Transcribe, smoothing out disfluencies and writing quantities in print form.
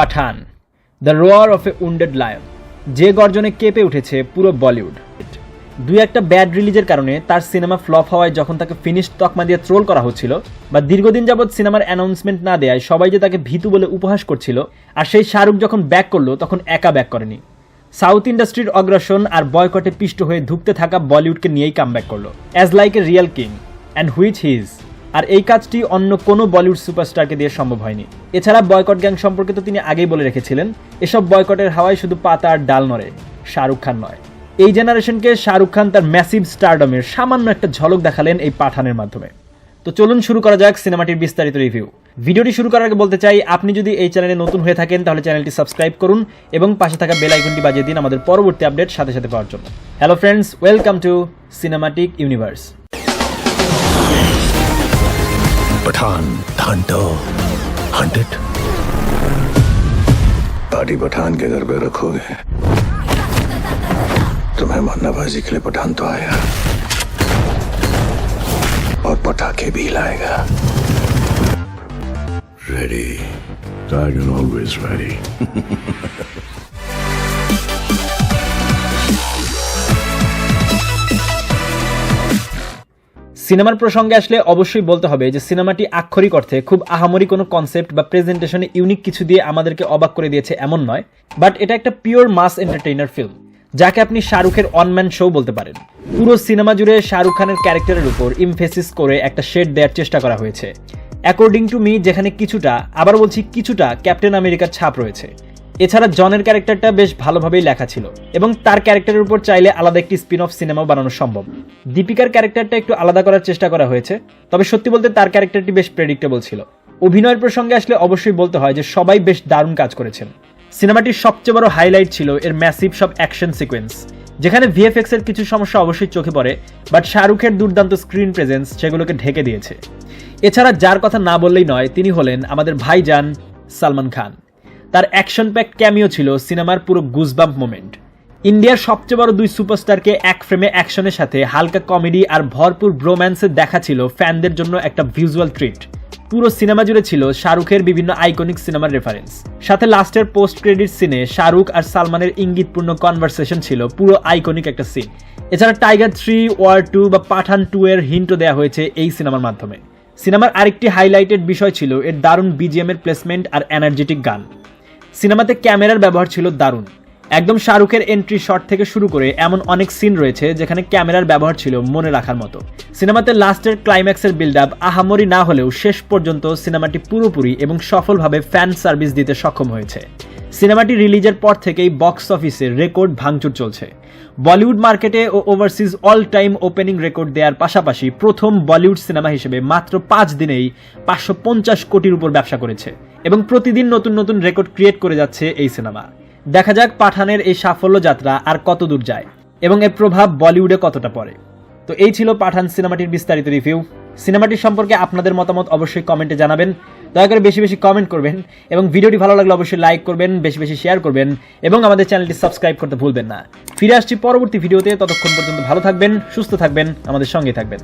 পাঠান, the রোয়ার of a wounded lion, যে গর্জনে কেঁপে উঠেছে পুরো বলিউড। দুই একটা ব্যাড রিলিজের কারণে তার সিনেমা ফ্লপ হওয়ায় যখন তাকে ফিনিশড তকমা দিয়ে ট্রোল করা হচ্ছিল, বা দীর্ঘদিন যাবৎ সিনেমার অ্যানাউন্সমেন্ট না দেয় সবাই যে তাকে ভীতু বলে উপহাস করছিল, আর সেই শাহরুখ যখন ব্যাক করলো তখন একা ব্যাক করেনি, সাউথ ইন্ডাস্ট্রির অগ্রাসন আর বয়কটে পিষ্ট হয়ে ধুঁকতে থাকা বলিউডকে নিয়েই কামব্যাক করলো as like a real king, and which his. আর এই কাজটি অন্য কোনো বলিউড সুপারস্টারকে দিয়ে সম্ভব হয়নি। এছাড়া বয়কট গ্যাং সম্পর্কে তো তিনি আগেই বলে রেখেছিলেন, এসব বয়কটের হাওয়ায় শুধু পাতা আর ডাল নড়ে, শাহরুখ খান নয়। এই জেনারেশনকে শাহরুখ খান তার ম্যাসিভ স্টারডমের সামান্য একটা ঝলক দেখালেন এই পাঠানের মাধ্যমে। তো চলুন শুরু করা যাক সিনেমাটির বিস্তারিত রিভিউ। ভিডিওটি শুরু করার আগে বলতে চাই, আপনি যদি এই চ্যানেলে নতুন হয়ে থাকেন তাহলে চ্যানেলটি সাবস্ক্রাইব করুন এবং পাশে থাকা বেল আইকনটি বাজিয়ে দিন আমাদের পরবর্তী আপডেট সাথে সাথে পাওয়ার জন্য। Hello friends, welcome to cinematic universe. Pathaan हंटो हंटेड पार्टी पठान के घर पे रखोगे, तुम्हें मरनाबाजी के लिए पठान तो आया और पटाखे भी लाएगा। Ready, tiger always ready. সিনেমার প্রসঙ্গে আসলে অবশ্যই বলতে হবে যে সিনেমাটি আক্ষরিক অর্থে খুব আহামরি কোনো কনসেপ্ট বা প্রেজেন্টেশনে ইউনিক কিছু দিয়ে আমাদেরকে অবাক করে দিয়েছে এমন নয়, বাট এটা একটা পিওর মাস এন্টারটেইনার ফিল্ম, যাকে আপনি শাহরুখের অনম্যান শো বলতে পারেন। পুরো সিনেমা জুড়ে শাহরুখ খানের ক্যারেক্টারের উপর ইমফেসিস করে একটা শেড দেওয়ার চেষ্টা করা হয়েছে অ্যাকর্ডিং টু মি, যেখানে কিছুটা, আবার বলছি কিছুটা, ক্যাপ্টেন আমেরিকার ছাপ রয়েছে। এছাড়া জনের ক্যারেক্টারটা বেশ ভালোভাবেই লেখা ছিল এবং তার ক্যারেক্টারের উপর চাইলে আলাদা একটি স্পিন অফ সিনেমাও বানানো সম্ভব। দীপিকার ক্যারেক্টারটা একটু আলাদা করার চেষ্টা করা হয়েছে, তবে সত্যি বলতে তার ক্যারেক্টারটি বেশ প্রেডিক্টেবল ছিল। অভিনয়ের প্রসঙ্গে আসলে অবশ্যই বলতে হয় যে সবাই বেশ দারুণ কাজ করেছেন। সিনেমাটির সবচেয়ে বড় হাইলাইট ছিল এর ম্যাসিভ সব অ্যাকশন সিকোয়েন্স, যেখানে ভিএফএক্স এর কিছু সমস্যা অবশ্যই চোখে পড়ে, বাট শাহরুখের দুর্দান্ত স্ক্রিন প্রেজেন্স সেগুলোকে ঢেকে দিয়েছে। এছাড়া যার কথা না বললেই নয়, তিনি হলেন আমাদের ভাইজান সালমান খান। তার অ্যাকশন প্যাক ক্যামিও ছিল সিনেমার পুরো গুজবাম্প মোমেন্ট। ইন্ডিয়ার সবচেয়ে বড় দুই সুপারস্টারকে এক ফ্রেমে অ্যাকশনের সাথে হালকা কমেডি আর ভরপুর ব্রোম্যান্সে দেখা ছিল ফ্যানদের জন্য একটা ভিজুয়াল ট্রিট। পুরো সিনেমা জুড়ে ছিল শাহরুখের বিভিন্ন আইকনিক সিনেমার রেফারেন্স, সাথে লাস্টের পোস্ট ক্রেডিট সিনে শাহরুখ আর সালমানের ইঙ্গিতপূর্ণ কনভারসেশন ছিল পুরো আইকনিক একটা সিন। এছাড়া টাইগার 3, ওয়ার 2 বা পাঠান 2 এর হিন্টও দেওয়া হয়েছে এই সিনেমার মাধ্যমে। সিনেমার আরেকটি হাইলাইটেড বিষয় ছিল এর দারুণ বিজিএম এর প্লেসমেন্ট আর এনার্জেটিক গান। সিনেমাতে ক্যামেরার ব্যবহার ছিল দারুণ, একদম শাহরুখের এন্ট্রি শট থেকে শুরু করে এমন অনেক সিন রয়েছে যেখানে ক্যামেরার ব্যবহার ছিল মনে রাখার মতো। সিনেমাতে লাস্টের ক্লাইম্যাক্সের বিল্ড আপ আহামরি না হলেও শেষ পর্যন্ত সিনেমাটি পুরোপুরি এবং সফলভাবে ফ্যান সার্ভিস দিতে সক্ষম হয়েছে। সিনেমাটি রিলিজের পর থেকেই বক্স অফিসে রেকর্ড ভাঙচুর চলছে। বলিউড মার্কেটে ও overseas all time opening record দেওয়ার পাশাপাশি প্রথম বলিউড সিনেমা হিসেবে মাত্র 5 দিনেই 550 কোটির উপর ব্যবসা করেছে এবং প্রতিদিন নতুন নতুন রেকর্ড ক্রিয়েট করে যাচ্ছে এই সিনেমা। দেখা যাক পাঠানের এই সাফল্য যাত্রা আর কত দূর যায় এবং এর প্রভাব বলিউডে কতটা পড়ে। তো এই ছিল পাঠান সিনেমাটির বিস্তারিত রিভিউ। সিনেমাটির সম্পর্কে আপনাদের মতামত অবশ্যই কমেন্টে জানাবেন। দয়া করে বেশি বেশি কমেন্ট করবেন এবং ভিডিওটি ভালো লাগলে অবশ্যই লাইক করবেন, বেশি বেশি শেয়ার করবেন এবং আমাদের চ্যানেলটি সাবস্ক্রাইব করতে ভুলবেন না। ফিরে আসছি পরবর্তী ভিডিওতে, ততক্ষণ পর্যন্ত ভালো থাকবেন, সুস্থ থাকবেন, আমাদের সঙ্গে থাকবেন।